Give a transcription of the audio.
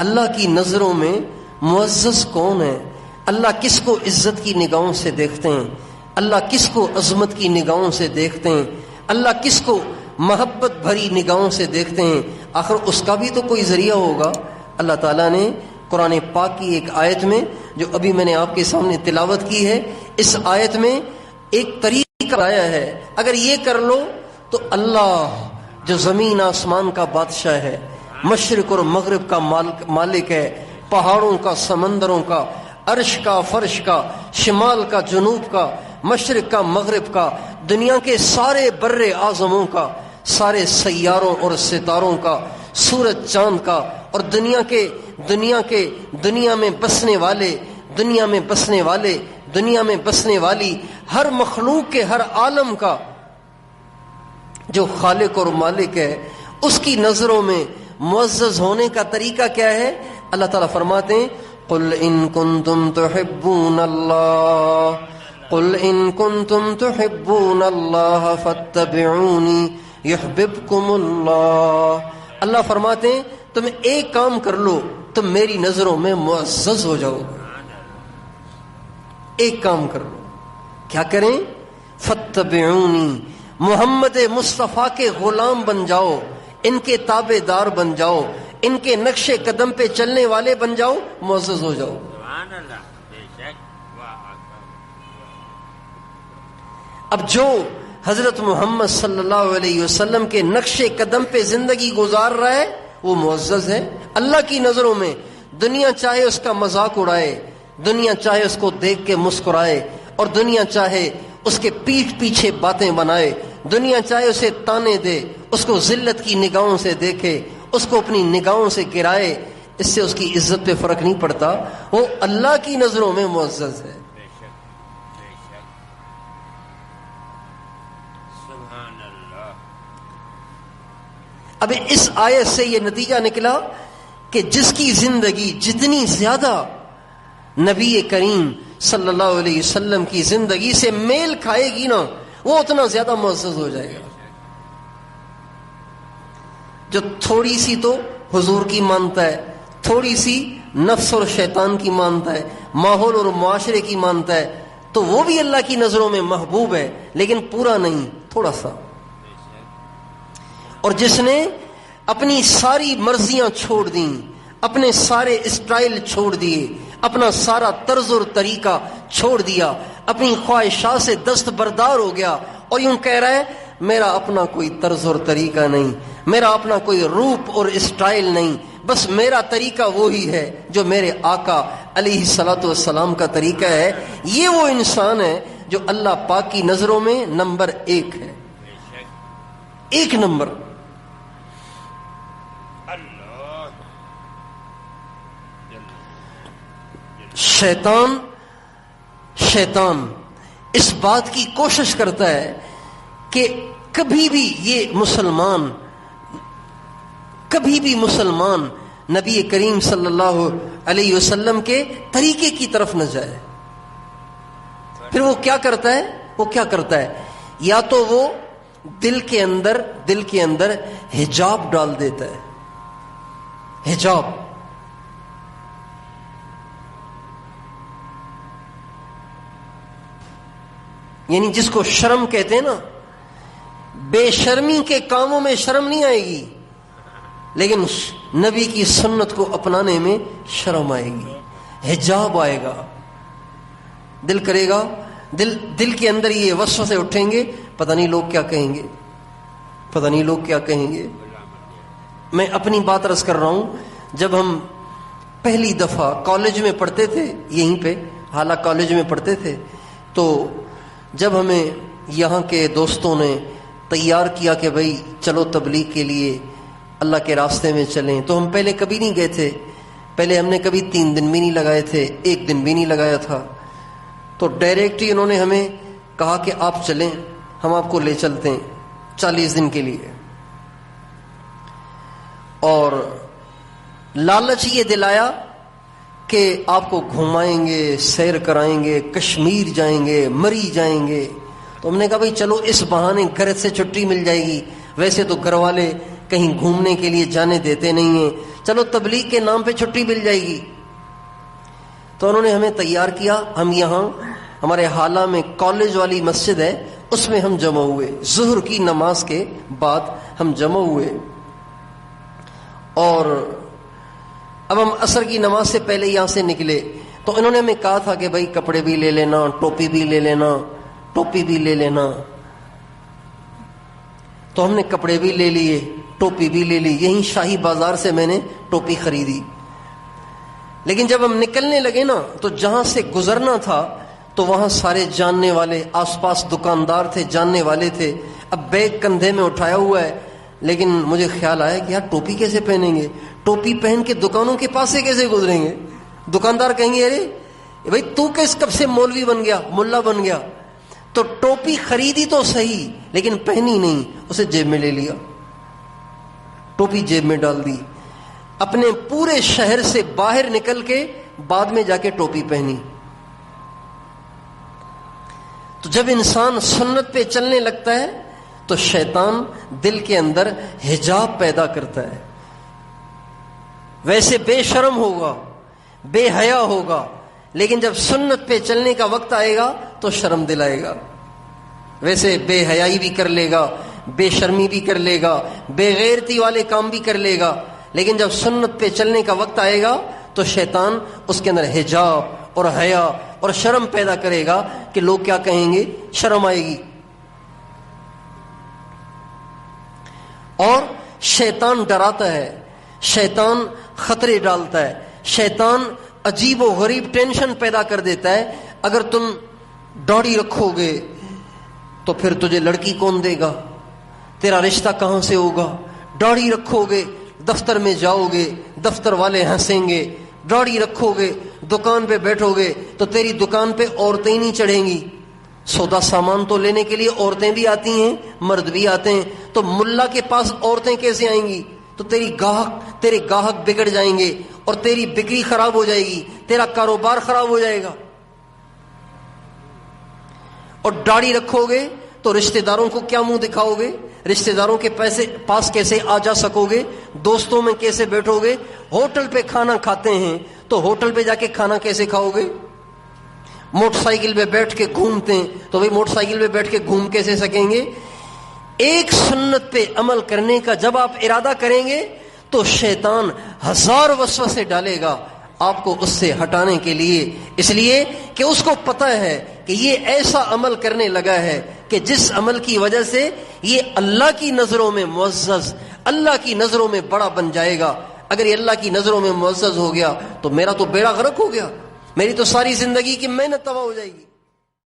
اللہ کی نظروں میں معزز کون ہے؟ اللہ کس کو عزت کی نگاہوں سے دیکھتے ہیں؟ اللہ کس کو عظمت کی نگاہوں سے دیکھتے ہیں؟ اللہ کس کو محبت بھری نگاہوں سے دیکھتے ہیں؟ آخر اس کا بھی تو کوئی ذریعہ ہوگا۔ اللہ تعالیٰ نے قرآن پاک کی ایک آیت میں جو ابھی میں نے آپ کے سامنے تلاوت کی ہے، اس آیت میں ایک طریقہ آیا ہے، اگر یہ کر لو تو اللہ جو زمین آسمان کا بادشاہ ہے، مشرق اور مغرب کا مالک ہے، پہاڑوں کا، سمندروں کا، عرش کا، فرش کا، شمال کا، جنوب کا، مشرق کا، مغرب کا، دنیا کے سارے بر اعظموں کا، سارے سیاروں اور ستاروں کا، سورج چاند کا، اور دنیا میں بسنے والی ہر مخلوق کے، ہر عالم کا جو خالق اور مالک ہے، اس کی نظروں میں معزز ہونے کا طریقہ کیا ہے؟ اللہ تعالیٰ فرماتے ہیں قل ان کنتم تحبون اللہ فاتبعونی یحببکم اللہ۔ اللہ فرماتے ہیں تم ایک کام کر لو، تم میری نظروں میں معزز ہو جاؤ گے۔ ایک کام کر لو، کیا کریں؟ فاتبعونی، محمد مصطفیٰ کے غلام بن جاؤ، ان کے تابع دار بن جاؤ، ان کے نقش قدم پہ چلنے والے بن جاؤ، معزز ہو جاؤ۔ اب جو حضرت محمد صلی اللہ علیہ وسلم کے نقش قدم پہ زندگی گزار رہا ہے وہ معزز ہے اللہ کی نظروں میں۔ دنیا چاہے اس کا مذاق اڑائے، دنیا چاہے اس کو دیکھ کے مسکرائے، اور دنیا چاہے اس کے پیٹھ پیچھے باتیں بنائے، دنیا چاہے اسے تانے دے، اس کو ذلت کی نگاہوں سے دیکھے، اس کو اپنی نگاہوں سے گرائے، اس سے اس کی عزت پہ فرق نہیں پڑتا، وہ اللہ کی نظروں میں معزز ہے۔ اب اس آیت سے یہ نتیجہ نکلا کہ جس کی زندگی جتنی زیادہ نبی کریم صلی اللہ علیہ وسلم کی زندگی سے میل کھائے گی نا، وہ اتنا زیادہ معزز ہو جائے گا۔ جو تھوڑی سی تو حضور کی مانتا ہے، تھوڑی سی نفس اور شیطان کی مانتا ہے، ماحول اور معاشرے کی مانتا ہے، تو وہ بھی اللہ کی نظروں میں محبوب ہے، لیکن پورا نہیں، تھوڑا سا۔ اور جس نے اپنی ساری مرضیاں چھوڑ دیں، اپنے سارے اسٹائل چھوڑ دیے، اپنا سارا طرز اور طریقہ چھوڑ دیا، اپنی خواہشات سے دستبردار ہو گیا، اور یوں کہہ رہا ہے میرا اپنا کوئی طرز اور طریقہ نہیں، میرا اپنا کوئی روپ اور اسٹائل نہیں، بس میرا طریقہ وہی ہے جو میرے آقا علیہ الصلوۃ والسلام کا طریقہ ہے، یہ وہ انسان ہے جو اللہ پاک کی نظروں میں نمبر 1 ہے، 1 نمبر۔ شیطان اس بات کی کوشش کرتا ہے کہ کبھی بھی مسلمان نبی کریم صلی اللہ علیہ وسلم کے طریقے کی طرف نہ جائے۔ پھر وہ کیا کرتا ہے؟ یا تو وہ دل کے اندر حجاب ڈال دیتا ہے، حجاب، یعنی جس کو شرم کہتے ہیں نا، بے شرمی کے کاموں میں شرم نہیں آئے گی، لیکن نبی کی سنت کو اپنانے میں شرم آئے گی، حجاب آئے گا، دل کرے گا، دل کے اندر یہ وسوسے اٹھیں گے، پتہ نہیں لوگ کیا کہیں گے۔ میں اپنی بات عرض کر رہا ہوں، جب ہم پہلی دفعہ کالج میں پڑھتے تھے، یہیں پہ حالہ کالج میں پڑھتے تھے، تو جب ہمیں یہاں کے دوستوں نے تیار کیا کہ بھائی چلو تبلیغ کے لیے اللہ کے راستے میں چلیں، تو ہم پہلے کبھی نہیں گئے تھے، پہلے ہم نے کبھی 3 دن بھی نہیں لگائے تھے، 1 دن بھی نہیں لگایا تھا، تو ڈائریکٹ ہی انہوں نے ہمیں کہا کہ آپ چلیں، ہم آپ کو لے چلتے ہیں 40 دن کے لیے، اور لالچ یہ دلایا کہ آپ کو گھمائیں گے، سیر کرائیں گے، کشمیر جائیں گے، مری جائیں گے۔ تو ہم نے کہا بھائی چلو اس بہانے گھر سے چھٹی مل جائے گی، ویسے تو گھر والے کہیں گھومنے کے لیے جانے دیتے نہیں ہیں، چلو تبلیغ کے نام پہ چھٹی مل جائے گی. تو انہوں نے ہمیں تیار کیا. ہم یہاں ہمارے حالہ میں کالج والی مسجد ہے, اس میں ہم جمع ہوئے. ظہر کی نماز کے بعد ہم جمع ہوئے, اور اب ہم عصر کی نماز سے پہلے یہاں سے نکلے. تو انہوں نے ہمیں کہا تھا کہ بھائی کپڑے بھی لے لینا, ٹوپی بھی لے لینا, ٹوپی بھی لے لینا. تو ہم نے کپڑے بھی لے لیے, ٹوپی بھی لے لی. یہیں شاہی بازار سے میں نے ٹوپی خریدی. لیکن جب ہم نکلنے لگے نا, تو جہاں سے گزرنا تھا تو وہاں سارے جاننے والے, آس پاس دکاندار تھے, جاننے والے تھے. اب بیگ کندھے میں اٹھایا ہوا ہے, لیکن مجھے خیال آیا کہ یار ٹوپی کیسے پہنیں گے, ٹوپی پہن کے دکانوں کے پاس سے کیسے گزریں گے. دکاندار کہیں گے ارے بھائی تو کس کب سے مولوی بن گیا, ملا بن گیا. تو ٹوپی خریدی تو صحیح, لیکن پہنی نہیں, اسے جیب میں لے لیا, ٹوپی جیب میں ڈال دی. اپنے پورے شہر سے باہر نکل کے بعد میں جا کے ٹوپی پہنی. تو جب انسان سنت پہ چلنے لگتا ہے تو شیطان دل کے اندر حجاب پیدا کرتا ہے. ویسے بے شرم ہوگا, بے حیا ہوگا, لیکن جب سنت پہ چلنے کا وقت آئے گا تو شرم دلائے گا. ویسے بے حیائی بھی کر لے گا, بے شرمی بھی کر لے گا, بے غیرتی والے کام بھی کر لے گا, لیکن جب سنت پہ چلنے کا وقت آئے گا تو شیطان اس کے اندر حجاب اور حیا اور شرم پیدا کرے گا کہ لوگ کیا کہیں گے, شرم آئے گی. اور شیطان ڈراتا ہے, شیطان خطرے ڈالتا ہے, شیطان عجیب و غریب ٹینشن پیدا کر دیتا ہے. اگر تم داڑھی رکھو گے تو پھر تجھے لڑکی کون دے گا, تیرا رشتہ کہاں سے ہوگا. داڑھی رکھو گے, دفتر میں جاؤ گے, دفتر والے ہنسیں گے. داڑھی رکھو گے, دکان پہ بیٹھو گے تو تیری دکان پہ عورتیں نہیں چڑھیں گی. سودا سامان تو لینے کے لیے عورتیں بھی آتی ہیں, مرد بھی آتے ہیں. تو ملا کے پاس عورتیں کیسے آئیں گی؟ تو تیرے گاہک بگڑ جائیں گے اور تیری بکری خراب ہو جائے گی, تیرا کاروبار خراب ہو جائے گا. اور داڑھی رکھو گے تو رشتہ داروں کو کیا منہ دکھاؤ گے, رشتہ داروں کے پاس کیسے آ جا سکو گے, دوستوں میں کیسے بیٹھو گے. ہوٹل پہ کھانا کھاتے ہیں تو ہوٹل پہ جا کے کھانا کیسے کھاؤ گے. موٹر سائیکل پہ بیٹھ کے گھومتے ہیں تو بھئی موٹر سائیکل پہ بیٹھ کے گھوم کیسے سکیں گے. ایک سنت پہ عمل کرنے کا جب آپ ارادہ کریں گے تو شیطان 1000 وسوسے ڈالے گا آپ کو اس سے ہٹانے کے لیے, اس لیے کہ اس کو پتہ ہے کہ یہ ایسا عمل کرنے لگا ہے کہ جس عمل کی وجہ سے یہ اللہ کی نظروں میں معزز, اللہ کی نظروں میں بڑا بن جائے گا. اگر یہ اللہ کی نظروں میں معزز ہو گیا تو میرا تو بیڑا غرق ہو گیا, میری تو ساری زندگی کی محنت تباہ ہو جائے گی.